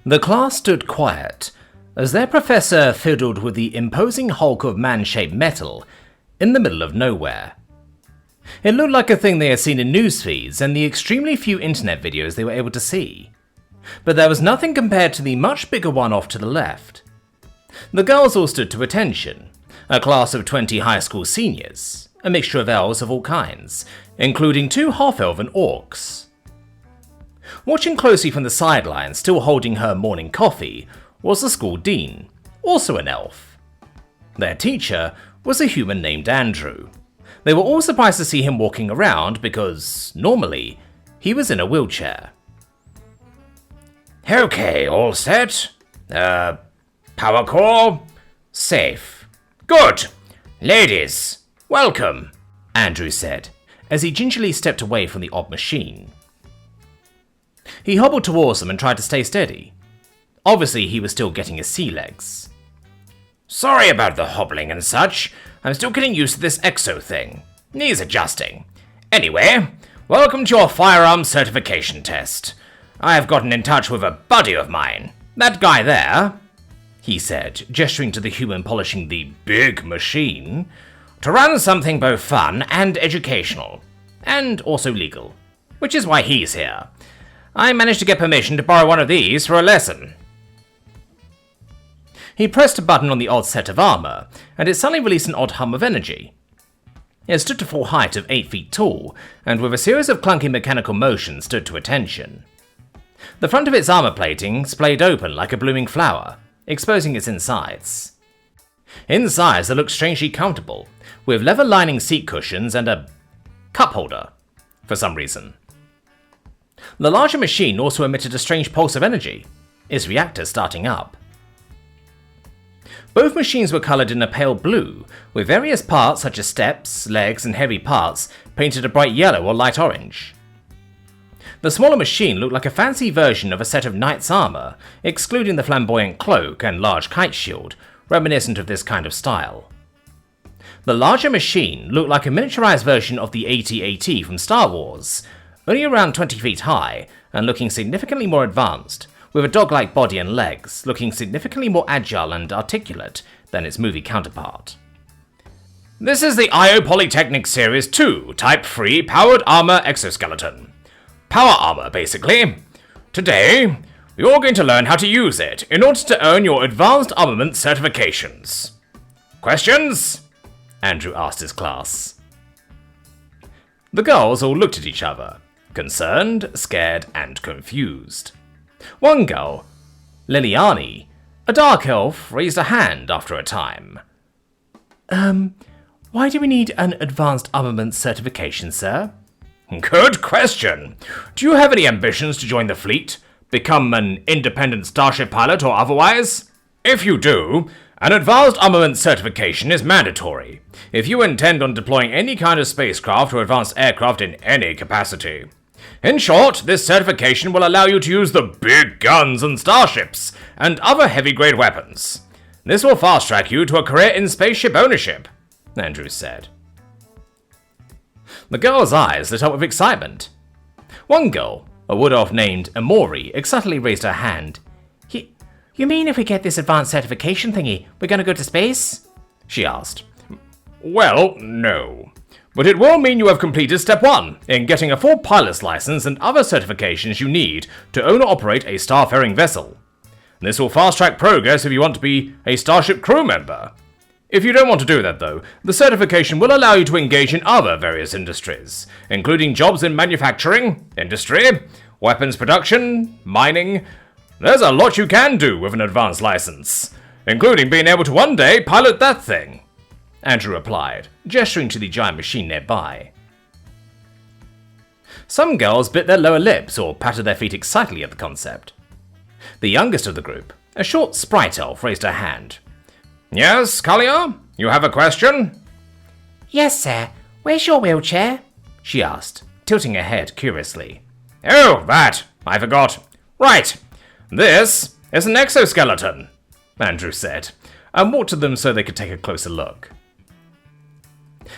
The class stood quiet as their professor fiddled with the imposing hulk of man-shaped metal in the middle of nowhere. It looked like a thing they had seen in news feeds and the extremely few internet videos they were able to see. But there was nothing compared to the much bigger one off to the left. The girls all stood to attention, a class of 20 high school seniors, a mixture of elves of all kinds, including 2 half-elven orcs. Watching closely from the sidelines, still holding her morning coffee, was the school dean, also an elf. Their teacher was a human named Andrew. They were all surprised to see him walking around because, normally, he was in a wheelchair. Okay, all set? Power core? Safe. Good! Ladies, welcome, Andrew said, as he gingerly stepped away from the odd machine. He hobbled towards them and tried to stay steady. Obviously, he was still getting his sea legs. Sorry about the hobbling and such. I'm still getting used to this exo thing. Needs adjusting. Anyway, welcome to your firearm certification test. I have gotten in touch with a buddy of mine. That guy there, he said, gesturing to the human polishing the big machine, to run something both fun and educational, and also legal, which is why he's here. I managed to get permission to borrow one of these for a lesson. He pressed a button on the odd set of armor, and it suddenly released an odd hum of energy. It stood to full height of 8 feet tall, and with a series of clunky mechanical motions stood to attention. The front of its armor plating splayed open like a blooming flower, exposing its insides. Insides, it looked strangely comfortable, with leather lining seat cushions and a cup holder, for some reason. The larger machine also emitted a strange pulse of energy, its reactor starting up. Both machines were coloured in a pale blue, with various parts such as steps, legs, and heavy parts painted a bright yellow or light orange. The smaller machine looked like a fancy version of a set of knight's armour, excluding the flamboyant cloak and large kite shield, reminiscent of this kind of style. The larger machine looked like a miniaturized version of the AT-AT from Star Wars, only around 20 feet high and looking significantly more advanced, with a dog-like body and legs, looking significantly more agile and articulate than its movie counterpart. This is the IO Polytechnic Series 2 Type 3 Powered Armor Exoskeleton. Power armor, basically. Today, we're all going to learn how to use it in order to earn your advanced armament certifications. Questions? Andrew asked his class. The girls all looked at each other, concerned, scared, and confused. One girl, Liliani, a dark elf, raised a hand after a time. Why do we need an advanced armament certification, sir? Good question. Do you have any ambitions to join the fleet? Become an independent starship pilot or otherwise? If you do, an advanced armament certification is mandatory, if you intend on deploying any kind of spacecraft or advanced aircraft in any capacity. In short, this certification will allow you to use the big guns and starships, and other heavy-grade weapons. This will fast-track you to a career in spaceship ownership, Andrews said. The girl's eyes lit up with excitement. One girl, a wood elf named Amori, excitedly raised her hand. You mean if we get this advanced certification thingy, we're gonna go to space? She asked. Well, no. But it will mean you have completed Step 1 in getting a full pilot's license and other certifications you need to own or operate a starfaring vessel. This will fast-track progress if you want to be a Starship crew member. If you don't want to do that, though, the certification will allow you to engage in other various industries, including jobs in manufacturing, industry, weapons production, mining. There's a lot you can do with an advanced license, including being able to one day pilot that thing, Andrew replied, gesturing to the giant machine nearby. Some girls bit their lower lips or patted their feet excitedly at the concept. The youngest of the group, a short sprite elf, raised her hand. Yes, Kalia? You have a question? Yes, sir. Where's your wheelchair? She asked, tilting her head curiously. Oh, that. I forgot. Right. This is an exoskeleton, Andrew said, and walked to them so they could take a closer look.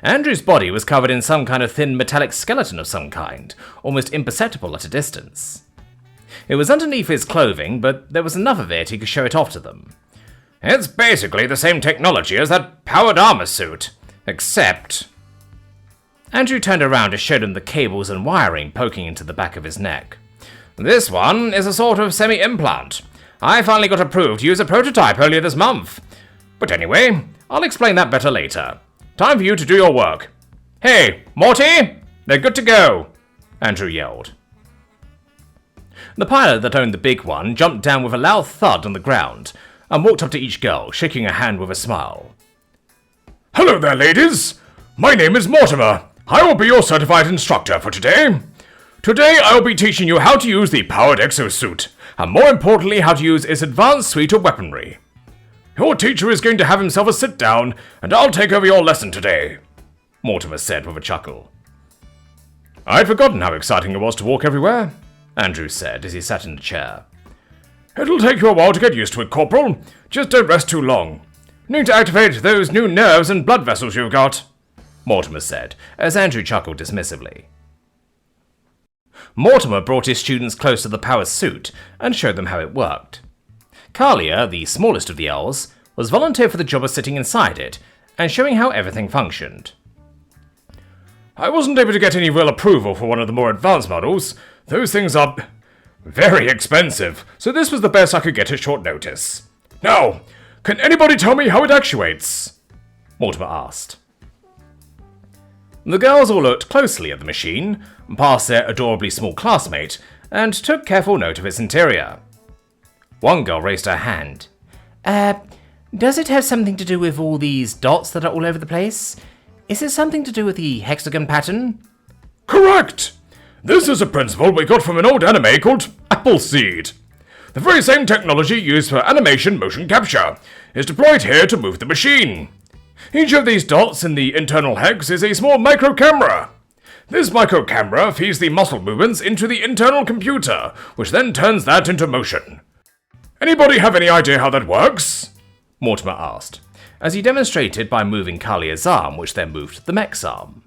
Andrew's body was covered in some kind of thin metallic skeleton of some kind, almost imperceptible at a distance. It was underneath his clothing, but there was enough of it he could show it off to them. It's basically the same technology as that powered armor suit, except... Andrew turned around to show them the cables and wiring poking into the back of his neck. This one is a sort of semi-implant. I finally got approved to use a prototype earlier this month. But anyway, I'll explain that better later. Time for you to do your work. Hey, Morty! They're good to go! Andrew yelled. The pilot that owned the big one jumped down with a loud thud on the ground and walked up to each girl, shaking her hand with a smile. Hello there, ladies! My name is Mortimer. I will be your certified instructor for today. Today I will be teaching you how to use the powered exosuit, and more importantly how to use its advanced suite of weaponry. Your teacher is going to have himself a sit-down, and I'll take over your lesson today, Mortimer said with a chuckle. I'd forgotten how exciting it was to walk everywhere, Andrew said as he sat in a chair. It'll take you a while to get used to it, Corporal. Just don't rest too long. Need to activate those new nerves and blood vessels you've got, Mortimer said, as Andrew chuckled dismissively. Mortimer brought his students close to the power suit and showed them how it worked. Kalia, the smallest of the elves, was volunteered for the job of sitting inside it and showing how everything functioned. I wasn't able to get any real approval for one of the more advanced models. Those things are very expensive, so this was the best I could get at short notice. Now, can anybody tell me how it actuates? Mortimer asked. The girls all looked closely at the machine, past their adorably small classmate, and took careful note of its interior. One girl raised her hand. Does it have something to do with all these dots that are all over the place? Is it something to do with the hexagon pattern? Correct! This is a principle we got from an old anime called Appleseed. The very same technology used for animation motion capture is deployed here to move the machine. Each of these dots in the internal hex is a small micro camera. This micro camera feeds the muscle movements into the internal computer, which then turns that into motion. Anybody have any idea how that works? Mortimer asked, as he demonstrated by moving Kalia's arm, which then moved the Mech's arm.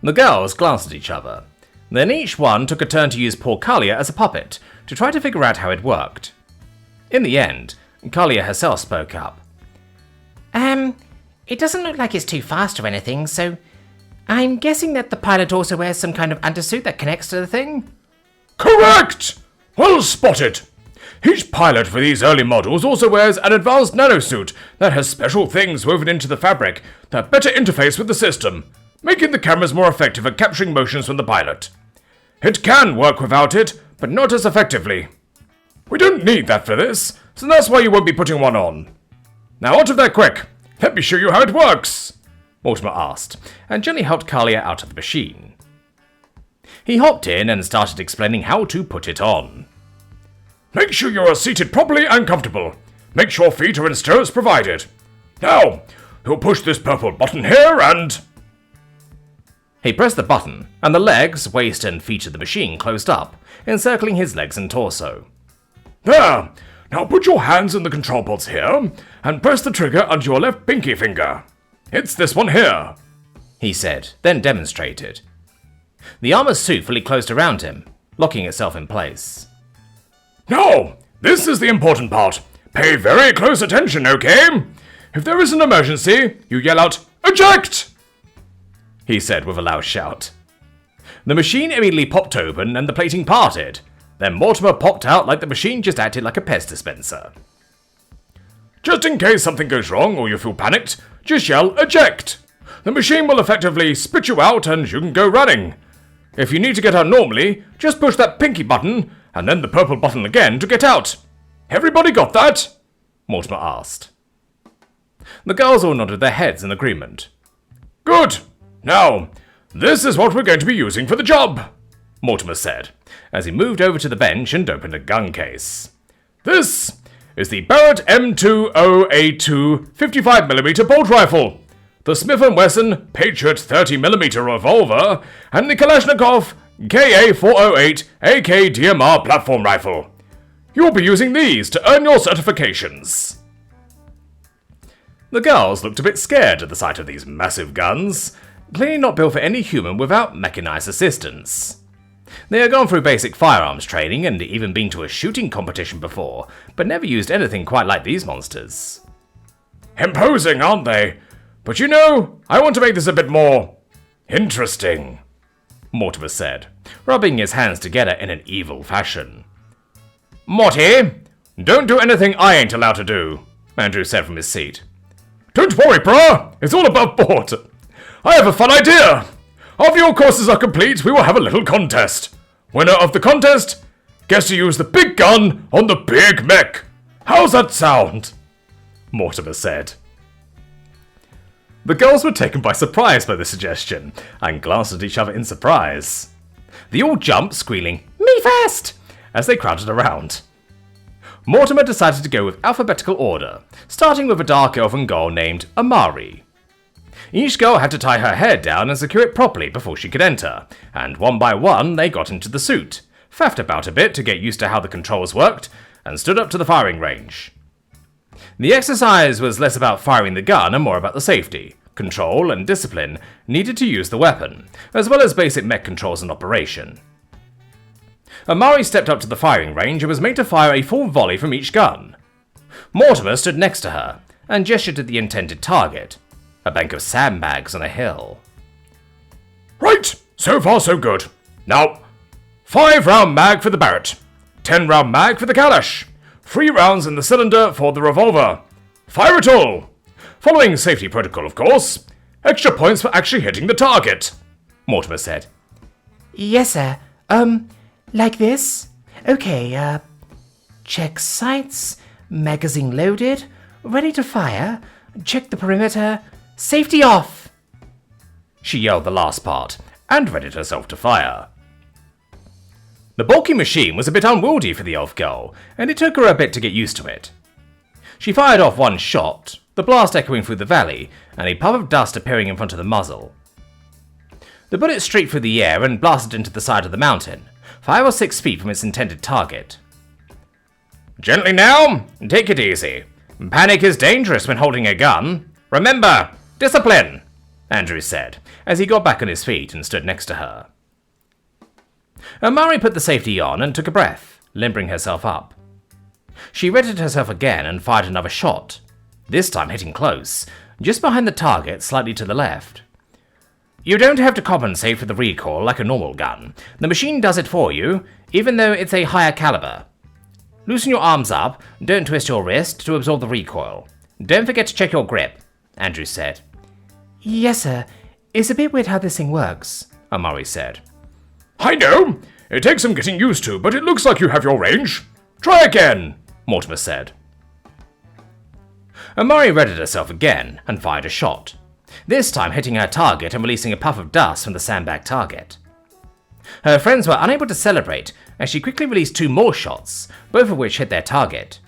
The girls glanced at each other. Then each one took a turn to use poor Kalia as a puppet to try to figure out how it worked. In the end, Kalia herself spoke up. It doesn't look like it's too fast or anything, so I'm guessing that the pilot also wears some kind of undersuit that connects to the thing? Correct! Well spotted! Each pilot for these early models also wears an advanced nanosuit that has special things woven into the fabric that better interface with the system, making the cameras more effective at capturing motions from the pilot. It can work without it, but not as effectively. We don't need that for this, so that's why you won't be putting one on. Now out of there quick! Let me show you how it works! Mortimer asked, and gently helped Kalia out of the machine. He hopped in and started explaining how to put it on. Make sure you are seated properly and comfortable. Make sure feet are in stirrups provided. Now, you'll push this purple button here and... He pressed the button, and the legs, waist and feet of the machine closed up, encircling his legs and torso. There! Now put your hands in the control pods here, and press the trigger under your left pinky finger. It's this one here, he said, then demonstrated. The armor suit fully closed around him, locking itself in place. Now, this is the important part. Pay very close attention, okay? If there is an emergency, you yell out, "Eject!" he said with a loud shout. The machine immediately popped open and the plating parted. Then Mortimer popped out like the machine just acted like a pest dispenser. Just in case something goes wrong or you feel panicked, just yell "Eject!" The machine will effectively spit you out and you can go running. If you need to get out normally, just push that pinky button and then the purple button again to get out. Everybody got that? Mortimer asked. The girls all nodded their heads in agreement. Good! Now, this is what we're going to be using for the job, Mortimer said, as he moved over to the bench and opened a gun case. This is the Barrett M20A2 55mm bolt rifle, the Smith & Wesson Patriot 30mm revolver, and the Kalashnikov KA408 AK DMR platform rifle. You'll be using these to earn your certifications. The girls looked a bit scared at the sight of these massive guns, clearly not built for any human without mechanized assistance. They had gone through basic firearms training and even been to a shooting competition before, but never used anything quite like these monsters. Imposing, aren't they? But you know, I want to make this a bit more interesting, Mortimer said, rubbing his hands together in an evil fashion. Morty, don't do anything I ain't allowed to do, Andrew said from his seat. Don't worry, brah, it's all above board. I have a fun idea. After your courses are complete, we will have a little contest. Winner of the contest gets to use the big gun on the big mech. How's that sound? Mortimer said. The girls were taken by surprise by the suggestion and glanced at each other in surprise. They all jumped, squealing, "Me first!" as they crowded around. Mortimer decided to go with alphabetical order, starting with a dark elven girl named Amari. Each girl had to tie her hair down and secure it properly before she could enter, and one by one they got into the suit, faffed about a bit to get used to how the controls worked, and stood up to the firing range. The exercise was less about firing the gun and more about the safety, control, and discipline needed to use the weapon, as well as basic mech controls and operation. Amari stepped up to the firing range and was made to fire a full volley from each gun. Mortimer stood next to her and gestured at the intended target, a bank of sandbags on a hill. Right, so far so good. Now, 5-round mag for the Barrett, 10-round mag for the Kalash, 3 rounds in the cylinder for the revolver. Fire it all! Following safety protocol, of course. Extra points for actually hitting the target, Mortimer said. Yes, sir. Like this? Okay, check sights, magazine loaded, ready to fire, check the perimeter, safety off! She yelled the last part, and readied herself to fire. The bulky machine was a bit unwieldy for the elf girl, and it took her a bit to get used to it. She fired off one shot, the blast echoing through the valley, and a puff of dust appearing in front of the muzzle. The bullet streaked through the air and blasted into the side of the mountain, 5 or 6 feet from its intended target. Gently now, take it easy. Panic is dangerous when holding a gun. Remember, discipline, Andrew said, as he got back on his feet and stood next to her. Amari put the safety on and took a breath, limbering herself up. She readied herself again and fired another shot, this time hitting close, just behind the target, slightly to the left. You don't have to compensate for the recoil like a normal gun. The machine does it for you, even though it's a higher caliber. Loosen your arms up, don't twist your wrist to absorb the recoil. Don't forget to check your grip, Andrew said. Yes, sir. It's a bit weird how this thing works, Amari said. I know. It takes some getting used to, but it looks like you have your range. Try again, Mortimer said. Amari readied herself again and fired a shot, this time hitting her target and releasing a puff of dust from the sandbag target. Her friends were unable to celebrate as she quickly released 2 more shots, both of which hit their target.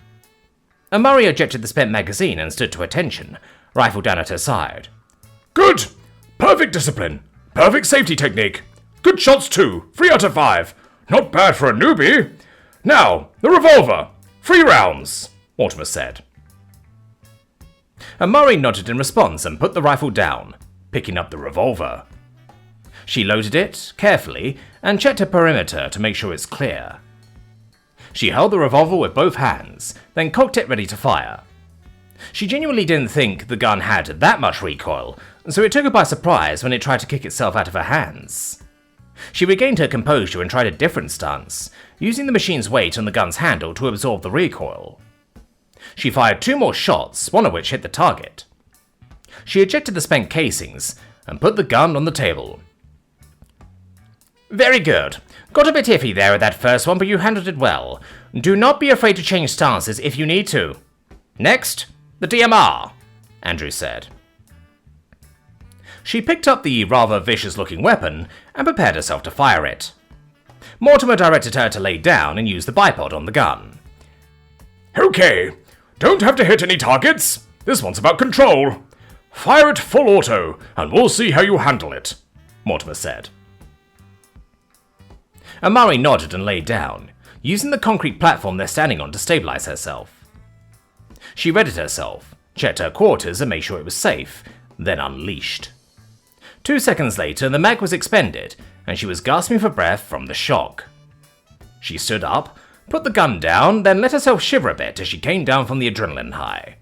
Amari ejected the spent magazine and stood to attention, rifle down at her side. Good! Perfect discipline. Perfect safety technique. Good shots too. 3 out of 5. Not bad for a newbie. Now, the revolver. 3 rounds, Mortimer said. Amari nodded in response and put the rifle down, picking up the revolver. She loaded it, carefully, and checked her perimeter to make sure it's clear. She held the revolver with both hands, then cocked it ready to fire. She genuinely didn't think the gun had that much recoil, so it took her by surprise when it tried to kick itself out of her hands. She regained her composure and tried a different stance, using the machine's weight on the gun's handle to absorb the recoil. She fired 2 more shots, one of which hit the target. She ejected the spent casings and put the gun on the table. Very good. Got a bit iffy there at that first one, but you handled it well. Do not be afraid to change stances if you need to. Next, the DMR, Andrew said. She picked up the rather vicious-looking weapon and prepared herself to fire it. Mortimer directed her to lay down and use the bipod on the gun. Okay, don't have to hit any targets. This one's about control. Fire it full auto, and we'll see how you handle it, Mortimer said. Amari nodded and lay down, using the concrete platform they're standing on to stabilize herself. She readied herself, checked her quarters and made sure it was safe, then unleashed. 2 seconds later, the mag was expended, and she was gasping for breath from the shock. She stood up, put the gun down, then let herself shiver a bit as she came down from the adrenaline high.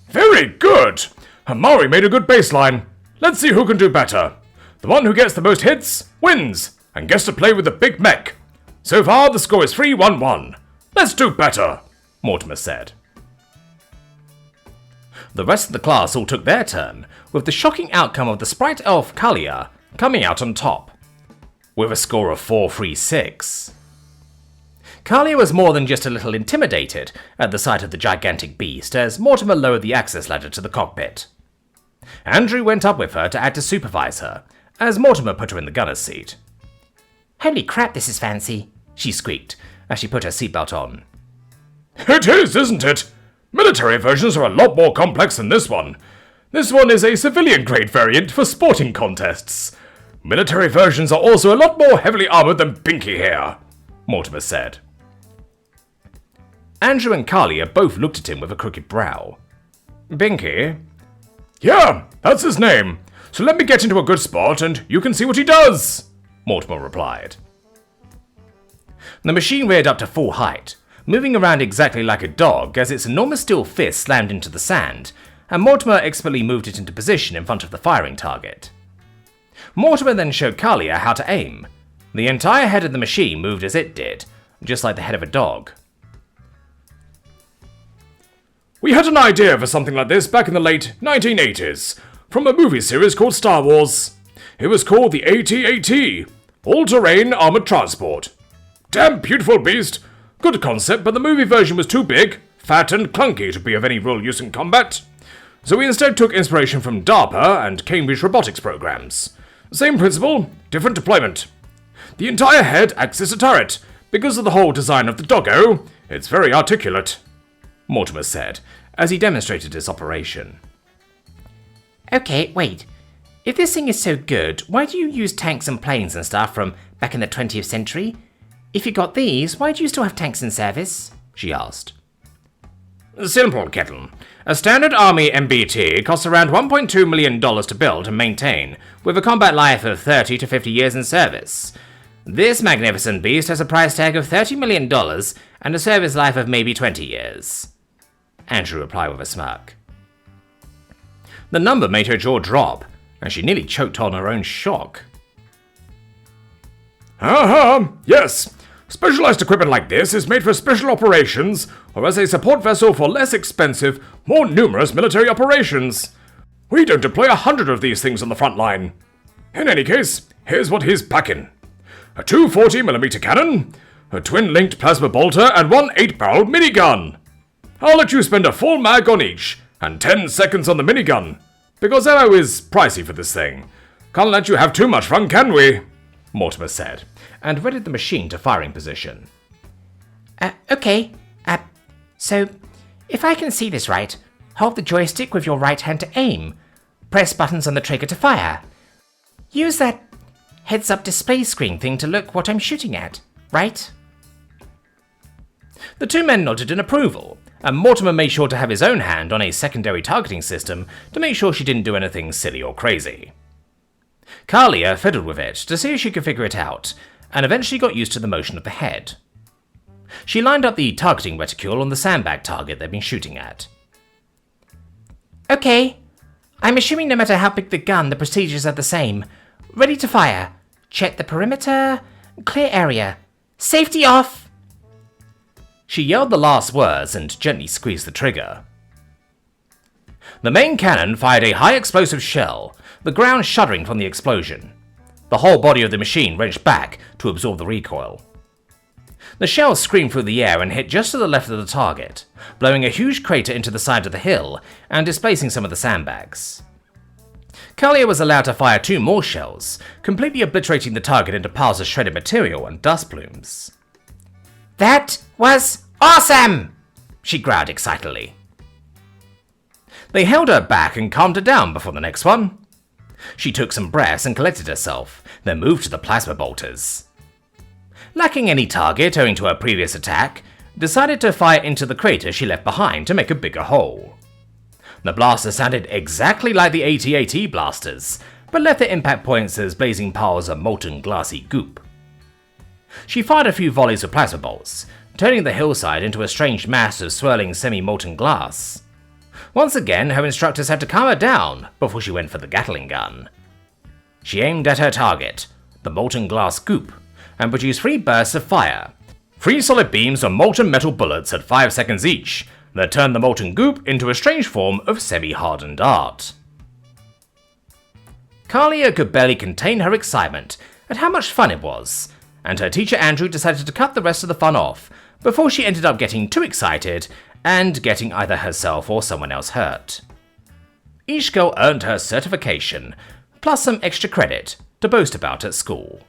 Very good! Amari made a good baseline. Let's see who can do better. The one who gets the most hits wins and gets to play with the big mech. So far, the score is 3-1-1. Let's do better, Mortimer said. The rest of the class all took their turn, with the shocking outcome of the sprite elf Kalia coming out on top, with a score of 4-3-6. Kalia was more than just a little intimidated at the sight of the gigantic beast as Mortimer lowered the access ladder to the cockpit. Andrew went up with her to act as supervisor, as Mortimer put her in the gunner's seat. Holy crap, this is fancy, she squeaked as she put her seatbelt on. It is, isn't it? Military versions are a lot more complex than this one. This one is a civilian-grade variant for sporting contests. Military versions are also a lot more heavily armored than Binky here, Mortimer said. Andrew and Kalia both looked at him with a crooked brow. Binky? Yeah, that's his name. So let me get into a good spot and you can see what he does, Mortimer replied. The machine reared up to full height, moving around exactly like a dog as its enormous steel fist slammed into the sand, and Mortimer expertly moved it into position in front of the firing target. Mortimer then showed Kalia how to aim. The entire head of the machine moved as it did, just like the head of a dog. We had an idea for something like this back in the late 1980s, from a movie series called Star Wars. It was called the AT-AT, All-Terrain Armored Transport. Damn beautiful beast. Good concept, but the movie version was too big, fat and clunky to be of any real use in combat. So we instead took inspiration from DARPA and Cambridge robotics programs. Same principle, different deployment. The entire head acts as a turret. Because of the whole design of the doggo, it's very articulate, Mortimer said, as he demonstrated his operation. Okay, wait. If this thing is so good, why do you use tanks and planes and stuff from back in the 20th century? If you got these, why do you still have tanks in service? She asked. Simple, Kettle. A standard army MBT costs around $1.2 million to build and maintain, with a combat life of 30 to 50 years in service. This magnificent beast has a price tag of $30 million and a service life of maybe 20 years. Andrew replied with a smirk. The number made her jaw drop, and she nearly choked on her own shock. Yes. Specialized equipment like this is made for special operations, or as a support vessel for less expensive, more numerous military operations. We don't deploy 100 of these things on the front line. In any case, here's what he's packing. A 240mm cannon, a twin-linked plasma bolter, and one 8-barrel minigun. I'll let you spend a full mag on each, and 10 seconds on the minigun, because ammo is pricey for this thing. Can't let you have too much fun, can we? Mortimer said, and readied the machine to firing position. Okay. So, if I can see this right, hold the joystick with your right hand to aim. Press buttons on the trigger to fire. Use that heads-up display screen thing to look what I'm shooting at, right? The two men nodded in approval, and Mortimer made sure to have his own hand on a secondary targeting system to make sure she didn't do anything silly or crazy. Kalia fiddled with it to see if she could figure it out, and eventually got used to the motion of the head. She lined up the targeting reticule on the sandbag target they'd been shooting at. Okay. I'm assuming no matter how big the gun, the procedures are the same. Ready to fire. Check the perimeter. Clear area. Safety off! She yelled the last words and gently squeezed the trigger. The main cannon fired a high-explosive shell, the ground shuddering from the explosion. The whole body of the machine wrenched back to absorb the recoil. The shell screamed through the air and hit just to the left of the target, blowing a huge crater into the side of the hill and displacing some of the sandbags. Kalia was allowed to fire 2 more shells, completely obliterating the target into piles of shredded material and dust plumes. That was awesome! She growled excitedly. They held her back and calmed her down before the next one. She took some breaths and collected herself, then moved to the plasma bolters. Lacking any target owing to her previous attack, decided to fire into the crater she left behind to make a bigger hole. The blaster sounded exactly like the AT-AT blasters, but left their impact points as blazing piles of molten glassy goop. She fired a few volleys of plasma bolts, turning the hillside into a strange mass of swirling semi-molten glass. Once again, her instructors had to calm her down before she went for the Gatling gun. She aimed at her target, the molten glass goop, and produced 3 bursts of fire. 3 solid beams of molten metal bullets at 5 seconds each, that turned the molten goop into a strange form of semi-hardened art. Kalia could barely contain her excitement at how much fun it was, and her teacher Andrew decided to cut the rest of the fun off before she ended up getting too excited and getting either herself or someone else hurt. Each girl earned her certification, plus some extra credit to boast about at school.